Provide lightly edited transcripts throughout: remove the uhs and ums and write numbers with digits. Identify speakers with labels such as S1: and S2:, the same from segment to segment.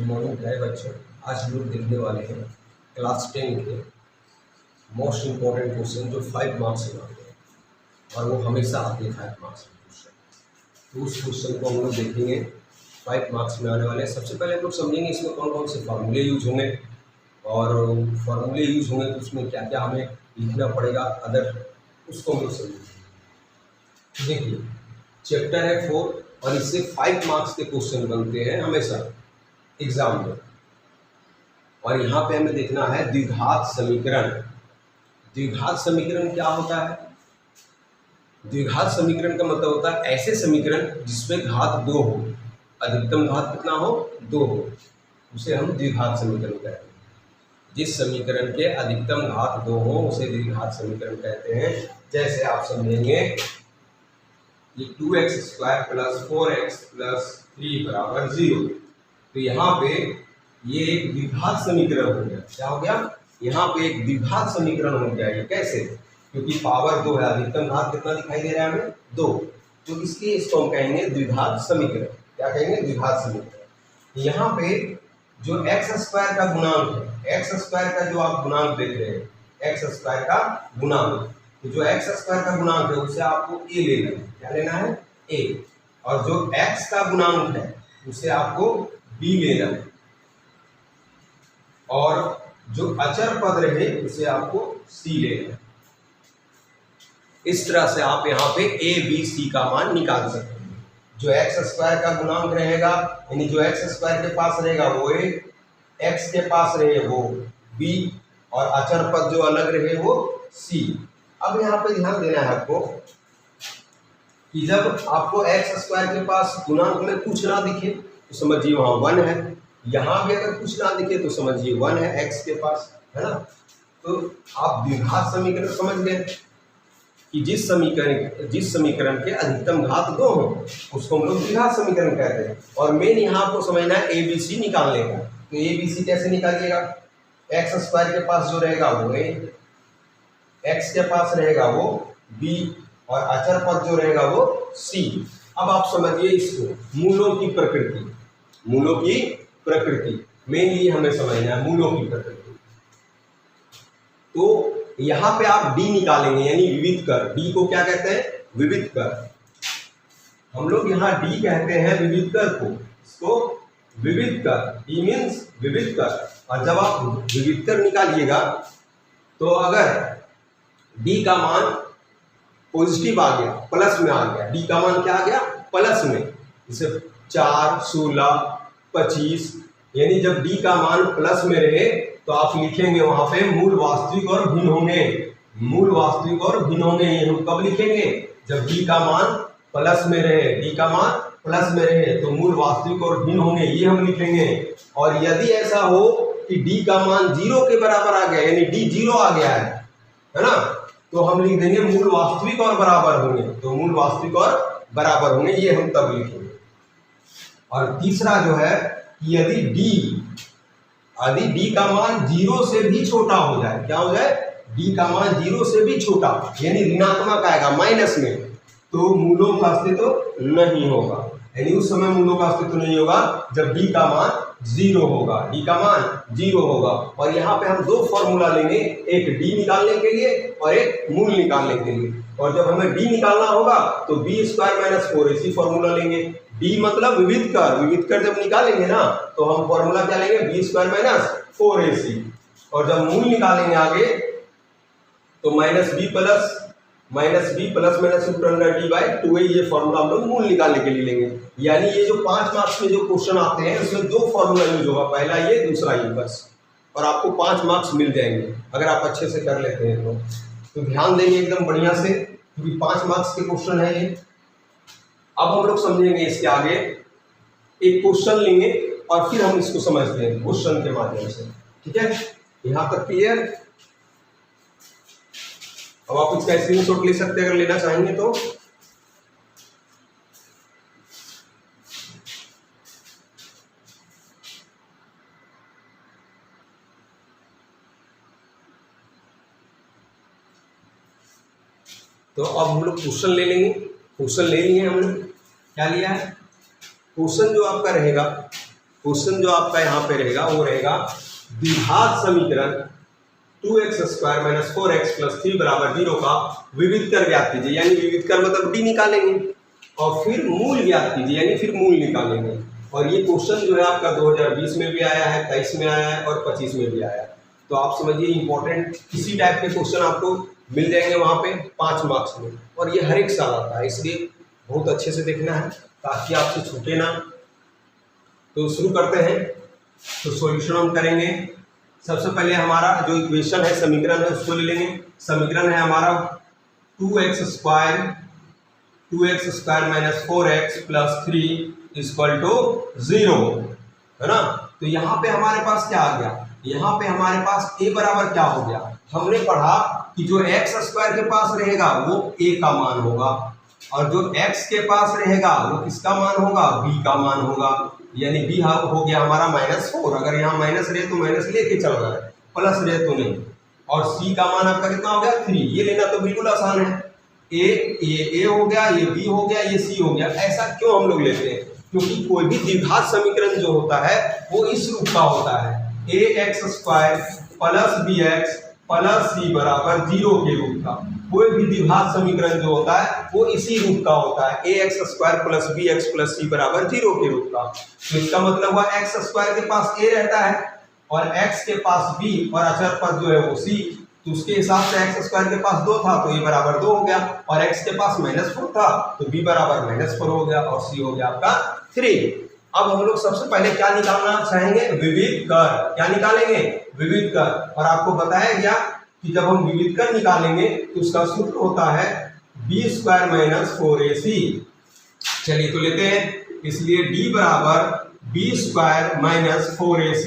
S1: Morning प्यारे बच्चों, आज हम लोग देखने वाले हैं क्लास 10 के मोस्ट इम्पोर्टेंट क्वेश्चन जो 5 मार्क्स में आते हैं और वो हमेशा आते हैं 5 मार्क्स में क्वेश्चन। तो उस क्वेश्चन को हम लोग देखेंगे 5 मार्क्स में आने वाले हैं। सबसे पहले हम लोग समझेंगे इसमें कौन कौन से फार्मूले यूज होंगे और फार्मूले यूज होंगे तो उसमें क्या क्या हमें लिखना पड़ेगा अदर, उसको हम लोग समझेंगे। देखिए चैप्टर है 4 और इससे 5 मार्क्स के क्वेश्चन बनते हैं हमेशा एग्जाम में। और यहाँ पे हमें देखना है द्विघात समीकरण। द्विघात समीकरण क्या होता है? द्विघात समीकरण का मतलब होता है ऐसे समीकरण जिसमें घात 2 हो, अधिकतम घात कितना हो? 2 हो, उसे हम द्विघात समीकरण कहते हैं। जिस समीकरण के अधिकतम घात 2 हो उसे द्विघात समीकरण कहते हैं। जैसे आप समझेंगे ये 2x² + 4x + 3 = 0, तो यहाँ पे ये एक द्विघात समीकरण हो गया। क्या हो गया? यहाँ पे एक द्विघात समीकरण हो गया। ये कैसे? क्योंकि पावर 2 है, अधिकतम घात कितना दिखाई दे रहा है हमें? 2, तो इसलिए इसको हम कहेंगे द्विघात समीकरण। क्या कहेंगे? द्विघात समीकरण। यहाँ पे जो x² का गुणांक है, x² का जो आप गुणांक देख रहे हैं, x² का गुणांक, तो जो x² का गुणांक है उसे आपको a लेना है। क्या लेना है? a। और जो x का गुणांक है उसे आपको b लेना है, और जो अचर पद रहे उसे आपको c लेना है। इस तरह से आप यहाँ पे a, b, c का मान निकाल सकते हैं। जो x² का गुणांक रहेगा, यानी जो x² के पास रहेगा वो a, x के पास रहे वो b, और अचर पद जो अलग रहे वो c। अब यहाँ पे ध्यान देना है आपको कि जब आपको x² के पास गुणांक में कुछ ना दिखे तो समझिए वहाँ 1 है, यहाँ भी अगर कुछ ना दिखे तो समझिए 1 है x के पास, है ना। तो आप द्विघात समीकरण समझ गए कि जिस समीकरण के अधिकतम घात 2 हो उसको हम लोग द्विघात समीकरण कहते हैं। और मेन यहाँ आपको समझना है ABC निकालने का। तो ABC कैसे निकालिएगा? x² के पास जो रहेगा वो a, x के पास रहेगा वो b, और अचर पद जो रहेगा वो c। अब आप समझिए इसको मूलों की प्रकृति। मूलों की प्रकृति मेनली हमें समझना है, मूलों की प्रकृति। तो यहाँ पे आप d निकालेंगे, यानी विविध कर। d को क्या कहते हैं? विविध कर। हम लोग यहाँ d कहते हैं विविध कर को, इसको विविध कर, d मीन्स विविध कर। और जब आप विविध कर निकालिएगा तो अगर d का मान पॉजिटिव आ गया, प्लस में आ गया, d का मान क्या आ गया? प्लस में, जैसे 4, 16, 25, यानी जब d का मान प्लस में रहे तो आप लिखेंगे वहां पे मूल वास्तविक और भिन्न होंगे। मूल वास्तविक और भिन्न होंगे, ये हम कब लिखेंगे? जब d का मान प्लस में रहे, d का मान प्लस में रहे तो मूल वास्तविक और भिन्न होंगे, ये हम लिखेंगे। और यदि ऐसा हो कि d का मान 0 के बराबर आ गया, यानी d 0 आ गया है ना, तो हम लिख देंगे मूल वास्तविक और बराबर होंगे। तो मूल वास्तविक और बराबर होंगे, ये हम तब लिखेंगे। और तीसरा जो है कि यदि d का मान 0 से भी छोटा हो जाए, क्या हो जाए? d का मान 0 से भी छोटा, यानी ऋणात्मक आएगा, माइनस में, तो मूलों का अस्तित्व नहीं होगा। यानी उस समय मूलों का अस्तित्व नहीं होगा जब d का मान 0 होगा, d का मान 0 होगा। और यहाँ पे हम 2 फॉर्मूला लेंगे, एक d निकालने के लिए और एक मूल निकालने के लिए। और जब हमें d निकालना होगा तो b² - 4ac फॉर्मूला लेंगे। d मतलब विविध कर, विविध कर जब निकालेंगे ना तो हम फॉर्मूला क्या लेंगे? b² - 4ac। और जब मूल निकालेंगे आगे तो -b प्लस -√d/2a, ये फॉर्मूला हम लोग मूल निकालने के लिए लेंगे। यानी ये जो 5 मार्क्स में जो क्वेश्चन आते हैं उसमें 2 फॉर्मूला यूज होगा, पहला ये, दूसरा ये, बस। और आपको 5 मार्क्स मिल जाएंगे अगर आप अच्छे से कर लेते हैं तो ध्यान देंगे एकदम बढ़िया से, क्योंकि 5 मार्क्स के क्वेश्चन है ये। अब हम लोग समझेंगे इसके आगे, एक क्वेश्चन लेंगे और फिर हम इसको समझते हैं क्वेश्चन के माध्यम से। ठीक है, यहाँ तक क्लियर? अब आप इसका स्क्रीनशॉट ले सकते हैं अगर लेना चाहेंगे तो। अब हम लोग क्वेश्चन ले लेंगे। क्वेश्चन ले लिए हमने, क्या लिया है? क्वेश्चन जो आपका रहेगा क्वेश्चन जो आपका यहाँ पे रहेगा वो रहेगा द्विघात समीकरण 2x² - 4x + 3 = 0 का विविध कर ज्ञात कीजिए, यानी विविध कर मतलब डी निकालेंगे और फिर मूल ज्ञात कीजिए, यानी फिर मूल निकालेंगे। और ये क्वेश्चन जो है आपका 2020 में भी आया है, 23 में आया है और 25 में भी आया है। तो आप समझिए इंपॉर्टेंट किसी टाइप के क्वेश्चन आपको मिल जाएंगे वहाँ पे 5 मार्क्स में, और ये हर एक साल आता है, इसलिए बहुत अच्छे से देखना है ताकि आपसे छूटे ना। तो शुरू करते हैं। तो सॉल्यूशन हम करेंगे। सबसे पहले हमारा जो इक्वेशन है, समीकरण है, उसको ले लेंगे। समीकरण है हमारा 2x² - 4x + 3 = 0, है ना। तो यहाँ पे हमारे पास क्या आ गया, यहाँ पे हमारे पास a बराबर क्या हो गया, हमने पढ़ा कि जो x² के पास रहेगा वो a का मान होगा, और जो x के पास रहेगा वो किसका मान होगा, b का मान होगा, यानी b हो गया हमारा -4। अगर यहाँ माइनस रहे तो माइनस लेके चल रहा है, प्लस रहे तो नहीं। और c का मान आपका कितना हो गया, 3। ये लेना तो बिल्कुल आसान है। ये a हो गया, ये b हो गया, ये c हो गया। ऐसा क्यों हम लोग लेते हैं, क्योंकि कोई भी द्विघात समीकरण जो होता है वो इस रूप का होता है, ax² + bx + c = 0 के रूप का। कोई भी द्विघात समीकरण जो होता है वो इसी रूप का होता है, ax² + bx + c = 0 के रूप का। तो इसका मतलब हुआ x² के पास a रहता है और x के पास b और अचर पद जो है वो c। तो उसके हिसाब से x² के पास 2 था तो a बराबर 2 हो गया, और x के पास -4 था तो b बराबर -4 हो गया, और c हो गया आपका 3। अब हम लोग सबसे पहले क्या निकालना चाहेंगे, विविध कर। क्या निकालेंगे, विविध कर। और आपको बताया गया कि जब हम विविध कर निकालेंगे तो उसका सूत्र होता है b² - 4ac। चलिए तो लेते हैं, इसलिए d बराबर b² - 4ac।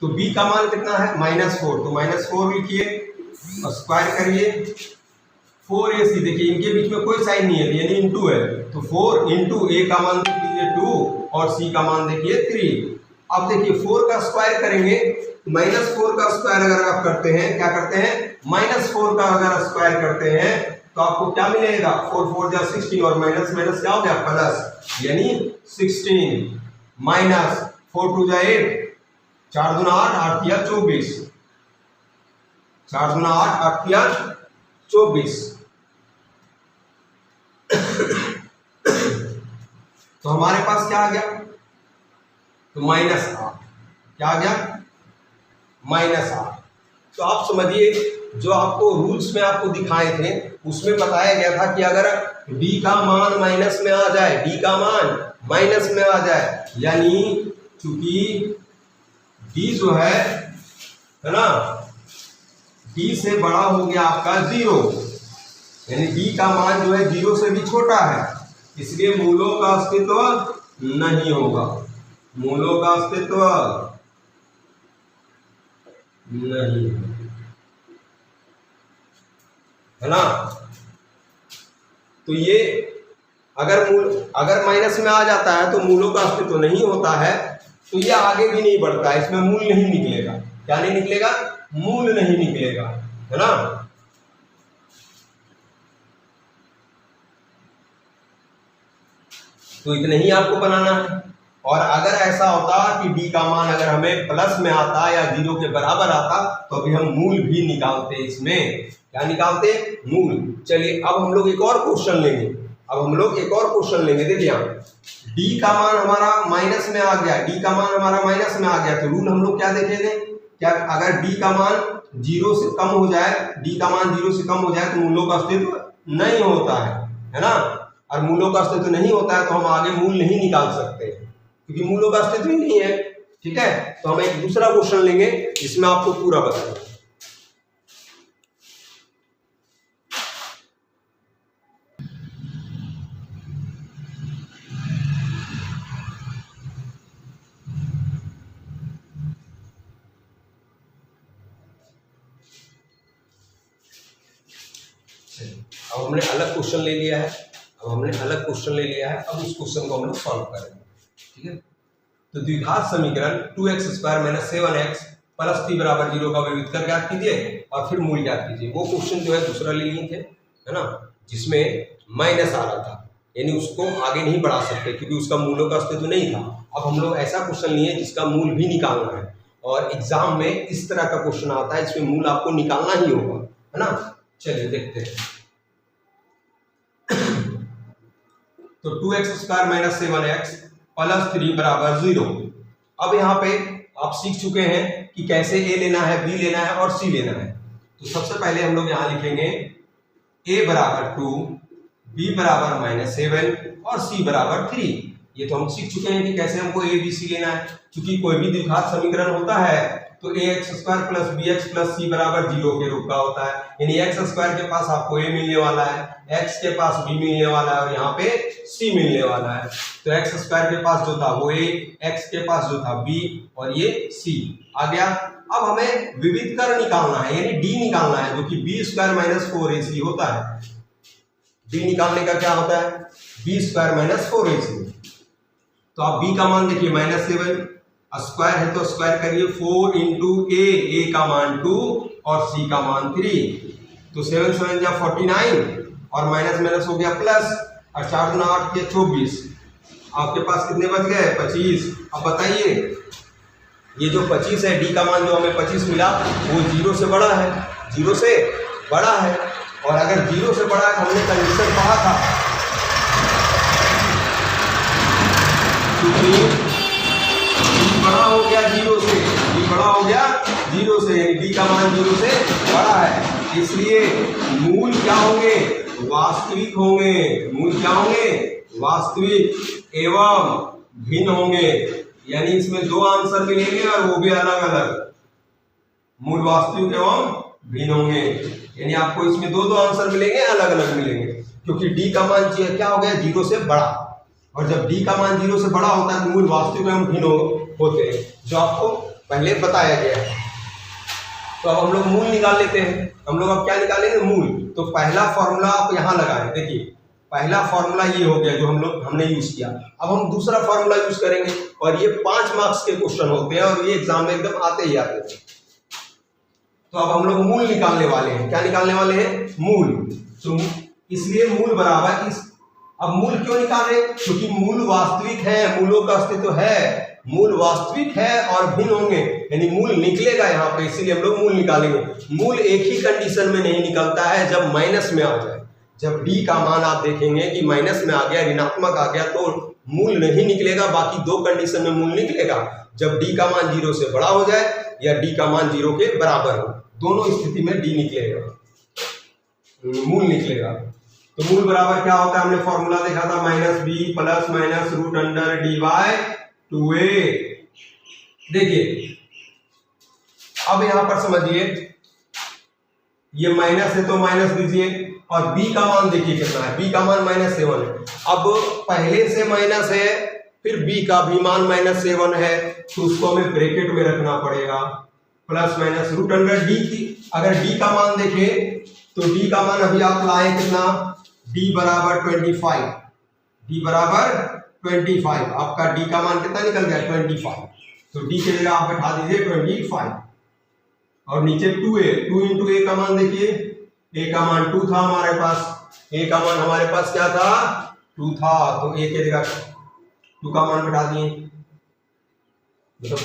S1: तो b का मान कितना है, -4, तो -4 लिखिए और स्क्वायर करिए 4ac। देखिए इनके बीच में कोई साइन नहीं है, यानी इंटू है, तो 4 × a का मान देख लीजिए 2 और c का मान देखिए 3। अब देखिए 4 का स्क्वायर करेंगे, -4 का स्क्वायर अगर आप करते हैं, क्या करते हैं, -4 का अगर स्क्वायर करते हैं तो आपको क्या मिलेगा, 4 4 जा 16 और माइनस माइनस क्या हो गया, प्लस, यानी 16 माइनस 4 2 जा 8, 4 दूना 8, 8 तिया 24, 4 दूना 8, 8 तिया 24। तो हमारे पास क्या आ गया, तो -8। क्या आ गया, -8। तो आप समझिए जो आपको रूल्स में आपको दिखाए थे उसमें बताया गया था कि अगर d का मान माइनस में आ जाए, d का मान माइनस में आ जाए, यानी चूंकि d जो है ना, d से बड़ा हो गया आपका 0, यानी d का मान जो है 0 से भी छोटा है, इसलिए मूलों का अस्तित्व नहीं होगा, मूलों का अस्तित्व नहीं, है ना। तो ये अगर माइनस में आ जाता है तो मूलों का अस्तित्व नहीं होता है, तो ये आगे भी नहीं बढ़ता है, इसमें मूल नहीं निकलेगा। क्या नहीं निकलेगा, मूल नहीं निकलेगा, है ना। तो इतना ही आपको बनाना है। और अगर ऐसा होता कि d का मान अगर हमें प्लस में आता या 0 के बराबर आता तो अभी हम मूल भी निकालते, इसमें क्या निकालते, मूल। चलिए अब हम लोग एक और क्वेश्चन लेंगे, देखिए d का मान हमारा माइनस में आ गया, d का मान हमारा माइनस में आ गया, तो रूल हम लोग क्या देखेंगे, क्या अगर d का मान 0 से कम हो जाए, d का मान 0 से कम हो जाए तो मूलों का अस्तित्व नहीं होता है ना। और मूलों का अस्तित्व नहीं होता है तो हम आगे मूल नहीं निकाल सकते, क्योंकि मूलों का अस्तित्व ही नहीं है। ठीक है, तो हम एक दूसरा क्वेश्चन लेंगे, इसमें आपको पूरा बताएंगे। अब हमने अलग क्वेश्चन ले लिया है, अब उस क्वेश्चन को हम लोग सॉल्व करेंगे। ठीक है, तो द्विघात समीकरण 2x² - 7x + 3 = 0 का विविध कर ज्ञात कीजिए और फिर मूल ज्ञात कीजिए। वो क्वेश्चन जो है दूसरा ले लिए थे, है ना, जिसमें माइनस आ रहा था, यानी उसको आगे नहीं बढ़ा सकते क्योंकि उसका मूलों का अस्तित्व नहीं था। अब हम लोग ऐसा क्वेश्चन लिए जिसका मूल भी निकालना है, और एग्जाम में इस तरह का क्वेश्चन आता है, इसमें मूल आपको निकालना ही होगा, है ना। चलिए देखते हैं। तो 2x² - 7x + 3 = 0। अब यहाँ पे आप सीख चुके हैं कि कैसे a लेना है, b लेना है और c लेना है। तो सबसे पहले हम लोग यहाँ लिखेंगे a = 2, b = -7 और c = 3। ये तो हम सीख चुके हैं कि कैसे हमको a b c लेना है। क्योंकि कोई भी द्विघात समीकरण होता है तो ax² + bx + c = 0 के रूप का होता है। यानी x² के पास आपको a मिलने वाला है, x के पास b मिलने वाला है और यहाँ पे c मिलने वाला है। तो x² के पास जो था वो a, x के पास जो था b और ये c आ गया। अब हमें विविध कर निकालना है, यानी d निकालना है, जो कि b² - 4ac होता है। d निकालने का क्या होता है? b² - 4ac। तो आप b का मान देखिए -7, स्क्वायर है तो स्क्वायर करिए, 4 × a का मान 2 और c का मान 3। तो 7 × 7 = 49 और माइनस माइनस हो गया प्लस, और 4 × 8 के 24। आपके पास कितने बच गए? 25। अब बताइए ये जो 25 है, d का मान जो हमें 25 मिला वो 0 से बड़ा है, 0 से बड़ा है। और अगर 0 से बड़ा है तो हमने कंडीशन पढ़ा था, क्योंकि बड़ा हो गया 0 से, d बड़ा हो गया 0 से, यानी d का मान 0 से बड़ा है, इसलिए मूल क्या होंगे? वास्तविक होंगे। मूल क्या होंगे? वास्तविक एवं भिन्न होंगे। यानी इसमें 2 आंसर मिलेंगे और वो भी अलग अलग। मूल वास्तविक एवं भिन्न होंगे, यानी आपको इसमें 2 आंसर मिलेंगे, अलग अलग मिलेंगे। क्योंकि d का मान क्या हो गया? 0 से बड़ा, और जब d का मान 0 से बड़ा होता है तो मूल वास्तविक एवं भिन्न होते हैं, जो आपको पहले बताया गया है। तो अब हम लोग मूल निकाल लेते हैं। हम लोग अब क्या निकालेंगे? मूल। तो पहला फॉर्मूला आप यहाँ लगाएं, देखिए पहला फॉर्मूला ये हो गया जो हमने यूज किया। अब हम दूसरा फॉर्मूला यूज करेंगे, और ये 5 मार्क्स के क्वेश्चन होते हैं और ये एग्जाम में एकदम आते ही आते हैं। तो अब हम लोग मूल निकालने वाले हैं। क्या निकालने वाले हैं? मूल। तो इसलिए मूल बराबर इस, अब मूल क्यों निकाले? क्योंकि मूल वास्तविक है, मूलों का अस्तित्व है, मूल वास्तविक है और भिन्न होंगे, यानी मूल निकलेगा यहाँ पे, इसीलिए हम लोग मूल निकालेंगे। मूल एक ही कंडीशन में नहीं निकलता है, जब माइनस में आ जाए। जब d का मान आप देखेंगे कि माइनस में आ गया, ऋणात्मक आ गया, तो मूल नहीं निकलेगा। बाकी 2 कंडीशन में मूल निकलेगा, जब d का मान 0 से बड़ा हो जाए या d का मान 0 के बराबर हो, दोनों स्थिति में d निकलेगा, मूल निकलेगा। तो मूल बराबर क्या होता है? हमने फॉर्मूला देखा था, -b +√(dy) 2a। देखिए अब यहां पर समझिए, ये माइनस है तो माइनस दीजिए, और b का मान देखिए कितना है, b का मान -7 है। अब पहले से माइनस है, फिर b का भी मान -7 है, तो उसको हमें ब्रैकेट में रखना पड़ेगा, ±√d की। अगर d का मान देखें तो d का मान अभी आप लाए कितना? d = 25, d = 25। आपका d का मान कितना निकल गया? 25। तो d की जगह आप बैठा दीजिए 25, और नीचे 2a, 2 × a का मान देखिए, a का मान 2 था हमारे पास, a का मान हमारे पास क्या था? 2 था, तो a की जगह 2 का मान बैठा दिए, मतलब a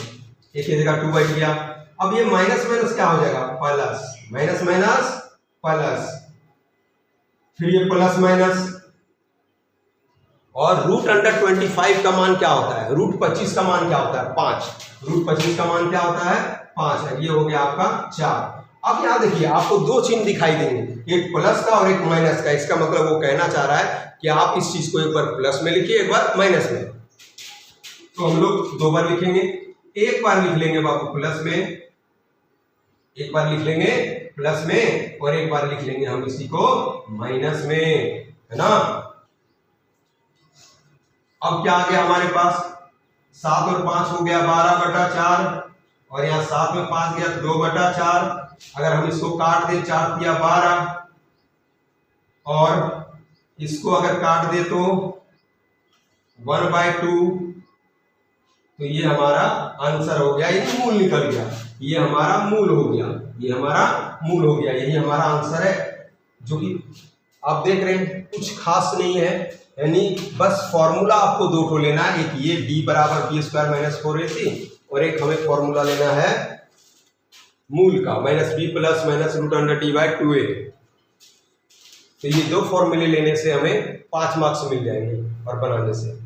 S1: की जगह 2 बैठ गया। अब ये माइनस माइनस क्या हो जाएगा? प्लस, माइनस माइनस प्लस, फिर ये प्लस माइनस, और √25 का मान क्या होता है? √25 का मान क्या होता है? 5। √25 का मान क्या होता है? 5 है। ये हो गया आपका 4। अब यहाँ देखिए आपको 2 चिन्ह दिखाई देंगे, एक प्लस का और एक माइनस का। इसका मतलब वो कहना चाह रहा है कि आप इस चीज को एक बार प्लस में लिखिए, एक बार माइनस में। तो हम लोग 2 बार लिखेंगे, एक बार लिख लेंगे बाबू प्लस में, एक बार लिख लेंगे प्लस में, और एक बार लिख लेंगे हम इसी को माइनस में, है ना। अब क्या आ गया हमारे पास? 7 और 5 हो गया 12/4, और यहाँ 7 में 5 गया 2/4। अगर हम इसको काट दे, 4 दिया 12, और इसको अगर काट दे तो 1/2। तो ये हमारा आंसर हो गया, ये मूल निकल गया, ये हमारा मूल हो गया, ये हमारा मूल हो गया। यही हमारा आंसर है, जो कि आप देख रहे हैं कुछ खास नहीं है, यानी बस फॉर्मूला आपको दो ठो लेना है, एक ये b बराबर बी स्क्वायर माइनस 4ac और एक हमें फॉर्मूला लेना है मूल का minus B plus minus root under T by 2a। तो ये दो फॉर्मूले लेने से हमें 5 मार्क्स मिल जाएंगे और बनाने से।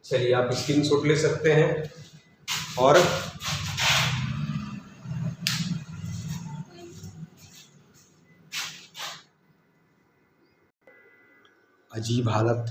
S1: चलिए आप स्क्रीनशॉट ले सकते हैं। और अजीब हालत